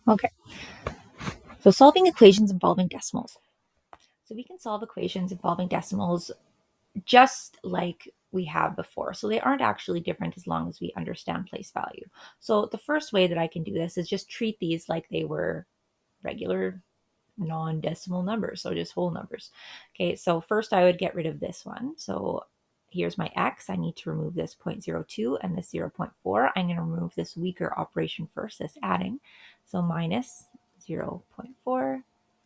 Okay, so solving equations involving decimals. So we can solve equations involving decimals just like we have before. So they aren't actually different as long as we understand place value. So the first way that I can do this is just treat these like they were regular non-decimal numbers, so just whole numbers. Okay, so first I would get rid of this one. So here's my x. I need to remove this 0.02 and this 0.4. I'm going to remove this weaker operation first, this adding. So minus 0.4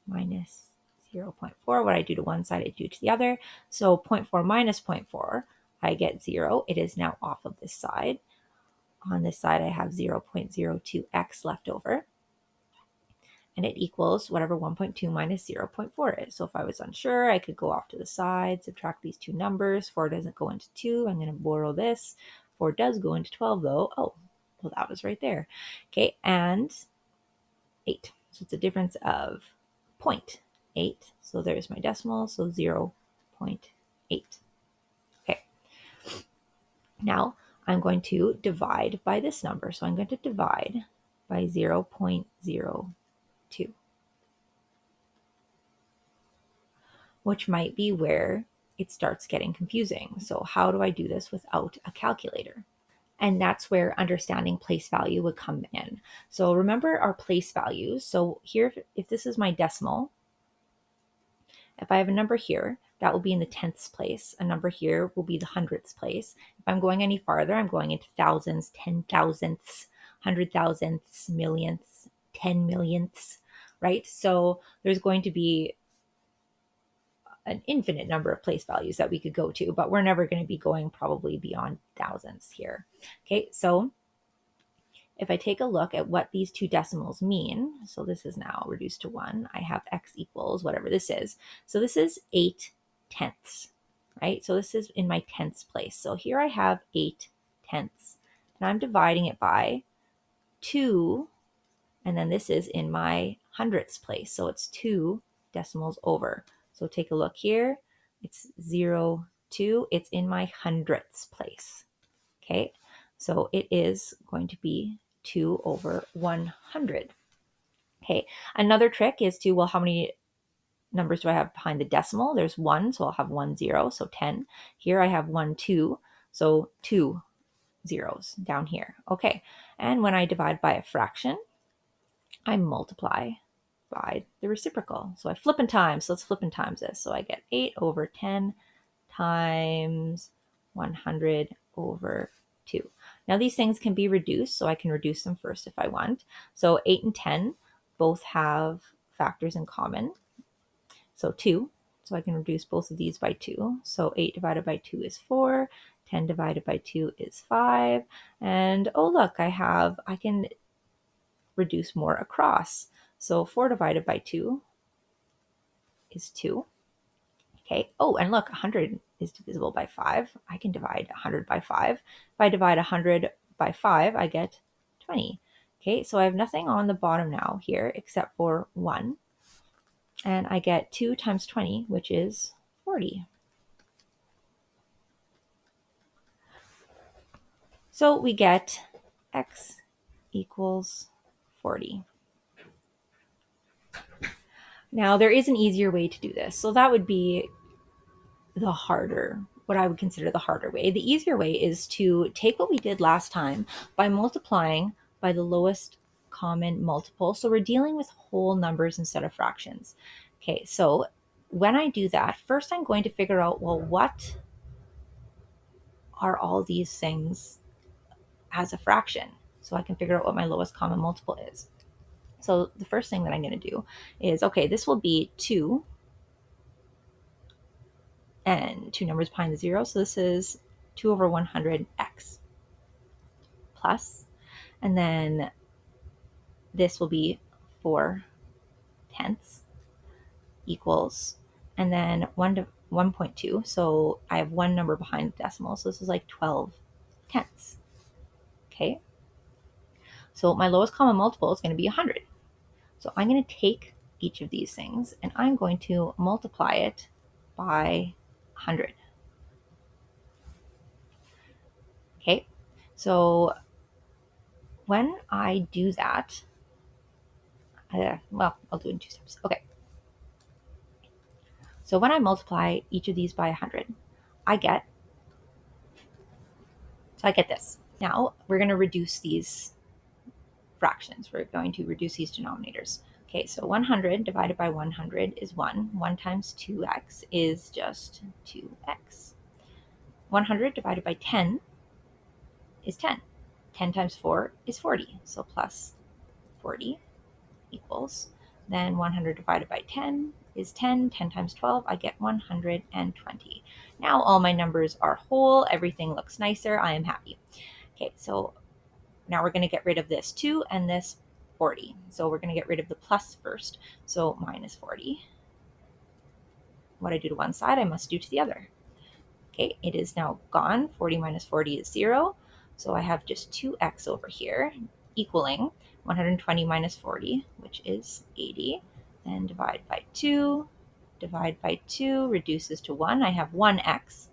minus 0.4. What I do to one side, I do to the other. So 0.4 minus 0.4, I get 0. It is now off of this side. On this side, I have 0.02x left over, and it equals whatever 1.2 minus 0.4 is. So if I was unsure, I could go off to the side, subtract these two numbers. 4 doesn't go into 2. I'm going to borrow this. 4 does go into 12, though. Oh, well, that was right there. Okay, and 8. So it's a difference of 0.8. So there's my decimal, so 0.8. Okay, now I'm going to divide by this number. So I'm going to divide by 0.02. Which might be where it starts getting confusing. So how do I do this without a calculator? And that's where understanding place value would come in. So remember our place values. So here, if this is my decimal, if I have a number here, that will be in the tenths place. A number here will be the hundredths place. If I'm going any farther, I'm going into thousands, 10,000ths, 100,000ths, millionths, 10 millionths, right? So there's going to be an infinite number of place values that we could go to, but we're never going to be going probably beyond thousands here. Okay, so if I take a look at what these two decimals mean, so this is now reduced to 1, I have x equals whatever this is. So this is 8 tenths, right? So this is in my tenths place. So here I have 8 tenths, and I'm dividing it by 2, and then this is in my hundredths place. So it's 2 decimals over. So take a look here. It's 0, 2. It's in my hundredths place. Okay, so it is going to be 2 over 100. Okay, another trick is to, well, how many numbers do I have behind the decimal? There's 1, so I'll have 1 0, so 10. Here I have 1 2, so 2 zeros down here. Okay, and when I divide by a fraction, I multiply by the reciprocal. So I flip and times. So let's flip and times this. So I get 8 over 10 times 100 over 2. Now these things can be reduced, so I can reduce them first if I want. So 8 and 10 both have factors in common. So 2. So I can reduce both of these by 2. So 8 divided by 2 is 4. 10 divided by 2 is 5. And oh look, I can reduce more across. So 4 divided by 2 is 2. Okay. Oh, and look, 100 is divisible by 5. I can divide 100 by 5. If I divide 100 by 5, I get 20. Okay, so I have nothing on the bottom now here except for 1. And I get 2 times 20, which is 40. So we get x equals 40. Now, there is an easier way to do this. So that would be what I would consider the harder way. The easier way is to take what we did last time by multiplying by the lowest common multiple. So we're dealing with whole numbers instead of fractions. Okay, so when I do that, first I'm going to figure out, well, what are all these things as a fraction? So I can figure out what my lowest common multiple is. So the first thing that I'm going to do is, okay, this will be 2 and 2 numbers behind the 0. So this is 2 over 100x plus, and then this will be 4 tenths equals, and then 1.2. So I have one number behind the decimal. So this is like 12 tenths. Okay. So my lowest common multiple is going to be 100. So I'm going to take each of these things and I'm going to multiply it by 100. Okay. So when I do that, Well, I'll do it in 2 steps. Okay. So when I multiply each of these by 100, I get, so I get this. Now we're going to reduce these fractions. We're going to reduce these denominators. Okay, so 100 divided by 100 is 1. 1 times 2x is just 2x. 100 divided by 10 is 10. 10 times 4 is 40. So plus 40 equals, then 100 divided by 10 is 10. 10 times 12, I get 120. Now all my numbers are whole. Everything looks nicer. I am happy. Okay, so now we're going to get rid of this 2 and this 40. So we're going to get rid of the plus first. So minus 40. What I do to one side, I must do to the other. Okay, it is now gone. 40 minus 40 is 0. So I have just 2x over here equaling 120 minus 40, which is 80. Then divide by 2. Divide by 2 reduces to 1. I have 1x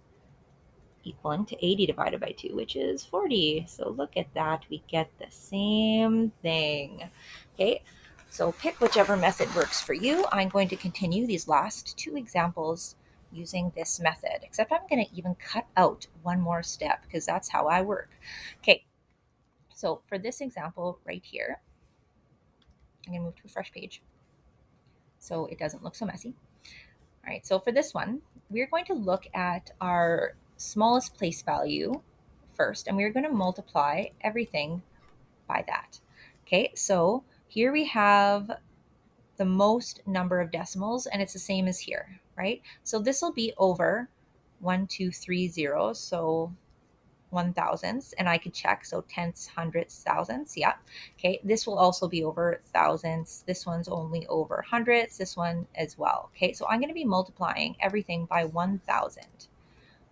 equaling to 80 divided by 2, which is 40. So look at that. We get the same thing. Okay, so pick whichever method works for you. I'm going to continue these last 2 examples using this method, except I'm going to even cut out one more step because that's how I work. Okay, so for this example right here, I'm going to move to a fresh page so it doesn't look so messy. All right, so for this one, we're going to look at our smallest place value first, and we're going to multiply everything by that. Okay, so here we have the most number of decimals, and it's the same as here, right? So this will be over 1, 2, 3 zeros, so 1,000s, and I could check, so tenths, hundredths, thousandths, yeah. Okay, this will also be over thousandths. This one's only over hundredths, this one as well. Okay, so I'm going to be multiplying everything by 1,000.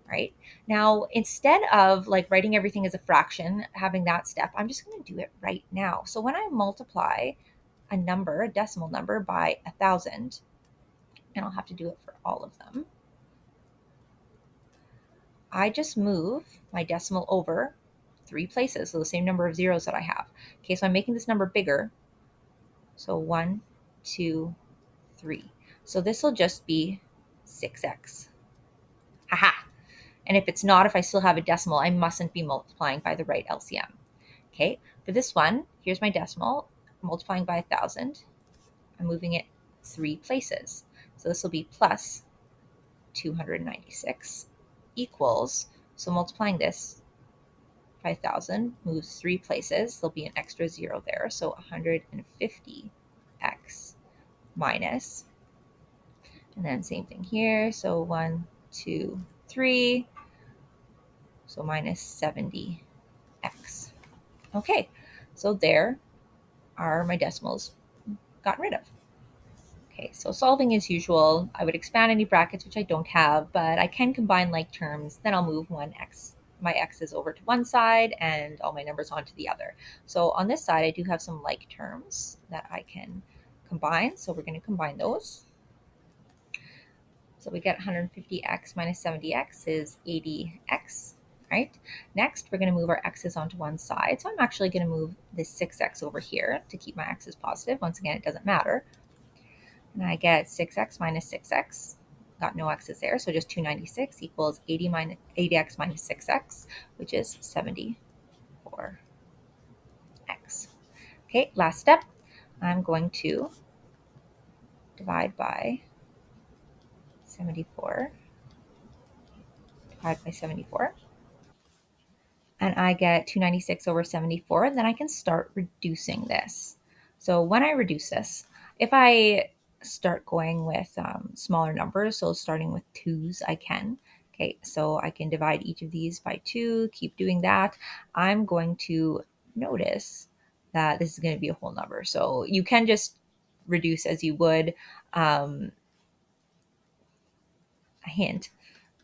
Right now, instead of like writing everything as a fraction, having that step, I'm just going to do it right now. So when I multiply a number, a decimal number, by 1,000, and I'll have to do it for all of them, I just move my decimal over 3 places, so the same number of zeros that I have. Okay, so I'm making this number bigger. So 1, 2, 3. So this will just be 6x. Haha. And if it's not, if I still have a decimal, I mustn't be multiplying by the right LCM. Okay, for this one, here's my decimal, multiplying by 1,000. I'm moving it 3 places. So this will be plus 296 equals, so multiplying this by 1,000 moves 3 places. There'll be an extra 0 there, so 150x minus, and then same thing here, so 1, 2, 3, so minus 70x. Okay, so there are my decimals gotten rid of. Okay, so solving as usual, I would expand any brackets, which I don't have, but I can combine like terms. Then I'll move my x's over to one side and all my numbers onto the other. So on this side, I do have some like terms that I can combine. So we're going to combine those. So we get 150x minus 70x is 80x, right? Next, we're going to move our x's onto one side. So I'm actually going to move this 6x over here to keep my x's positive. Once again, it doesn't matter. And I get 6x minus 6x. Got no x's there, so just 296 equals 80x minus 6x, which is 74x. Okay, last step. I'm going to divide by 74. Divide by 74. And I get 296 over 74, and then I can start reducing this. So when I reduce this, if I start going with smaller numbers, so starting with 2's, I can. Okay, so I can divide each of these by 2, keep doing that. I'm going to notice that this is going to be a whole number. So you can just reduce as you would. A hint.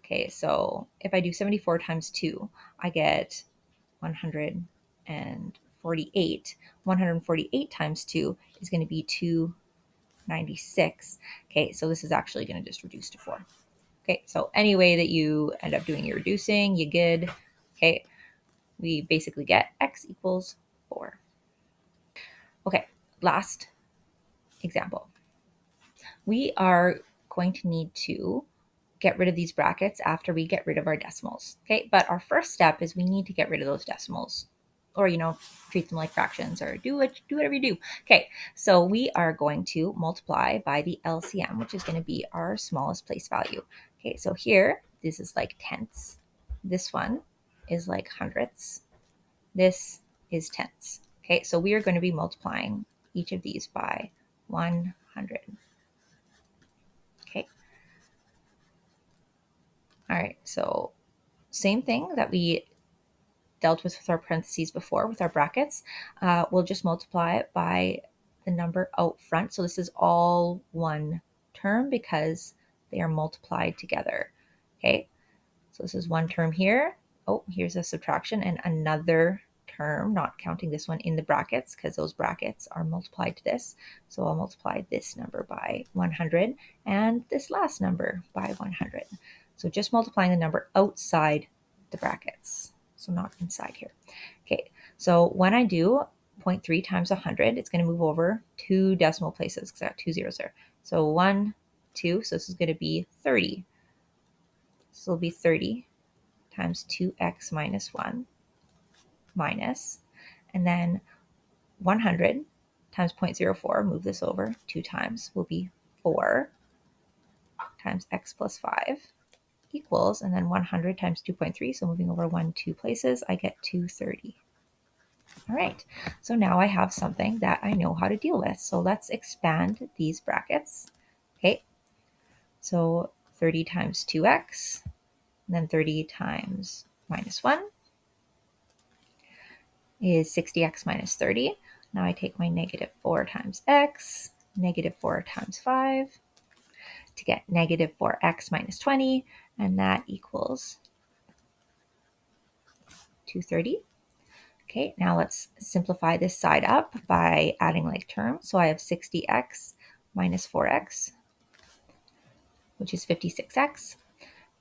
Okay, so if I do 74 times 2, I get 148. 148 times 2 is going to be 296. Okay, so this is actually going to just reduce to 4. Okay, so any way that you end up doing your reducing, you good. Okay, we basically get x equals 4. Okay, last example. We are going to need to get rid of these brackets after we get rid of our decimals. Okay, but our first step is we need to get rid of those decimals, or treat them like fractions, or do whatever you do. Okay, so we are going to multiply by the LCM, which is going to be our smallest place value. Okay, so here this is like tenths. This one is like hundredths. This is tenths. Okay, so we are going to be multiplying each of these by 100. Okay. All right, so same thing that we dealt with our parentheses before with our brackets. We'll just multiply it by the number out front. So this is all one term because they are multiplied together. Okay, so this is one term here. Oh, here's a subtraction and another term, not counting this one in the brackets because those brackets are multiplied to this. So I'll multiply this number by 100 and this last number by 100. So just multiplying the number outside the brackets, so not inside here. Okay, so when I do 0.3 times 100, it's going to move over 2 decimal places because I have 2 zeros there. So 1, 2, so this is going to be 30. This will be 30 times 2x minus 1 minus, and then 100 times 0.04, move this over 2 times, will be 4 times x plus 5 equals, and then 100 times 2.3, so moving over 1, 2 places, I get 230. All right, so now I have something that I know how to deal with. So let's expand these brackets. Okay, so 30 times 2x, and then 30 times minus 1 is 60x minus 30. Now I take my negative 4 times x, negative 4 times 5, to get negative 4x minus 20, and that equals 230. Okay, now let's simplify this side up by adding like terms. So I have 60x minus 4x, which is 56x,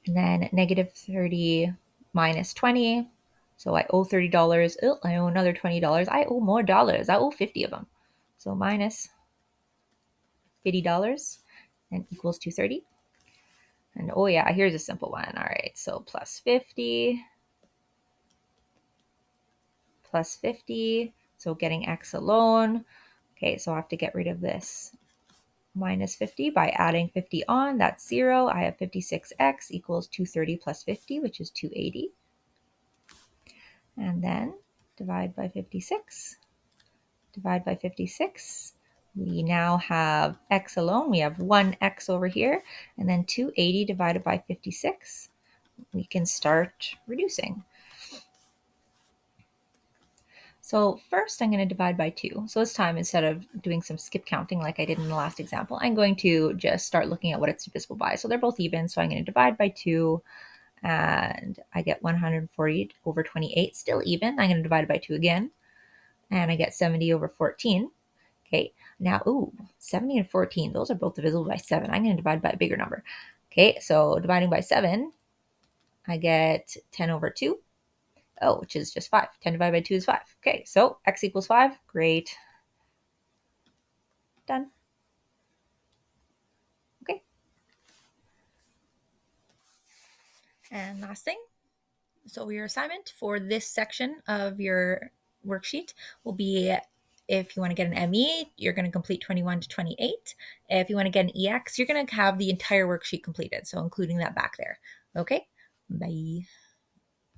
and then negative 30 minus 20. So I owe $30. Oh, I owe another $20. I owe more dollars. I owe 50 of them. So minus $50 and equals 230. And oh yeah, here's a simple one. All right, so plus 50 plus 50. So getting x alone. Okay, so I have to get rid of this minus 50 by adding 50 on. That's 0. I have 56x equals 230 plus 50, which is 280. And then divide by 56. Divide by 56. We now have x alone. We have 1x over here. And then 280 divided by 56. We can start reducing. So first I'm going to divide by 2. So this time, instead of doing some skip counting like I did in the last example, I'm going to just start looking at what it's divisible by. So they're both even, so I'm going to divide by 2, and I get 140 over 28, still even. I'm going to divide by 2 again, and I get 70 over 14. Okay, now, 70 and 14, those are both divisible by 7. I'm going to divide by a bigger number. Okay, so dividing by 7, I get 10 over 2. Oh, which is just 5. 10 divided by 2 is 5. Okay, so x equals 5. Great. Done. Okay. And last thing. So your assignment for this section of your worksheet will be, if you want to get an ME, you're going to complete 21 to 28. If you want to get an EX, you're going to have the entire worksheet completed, so including that back there. Okay, bye.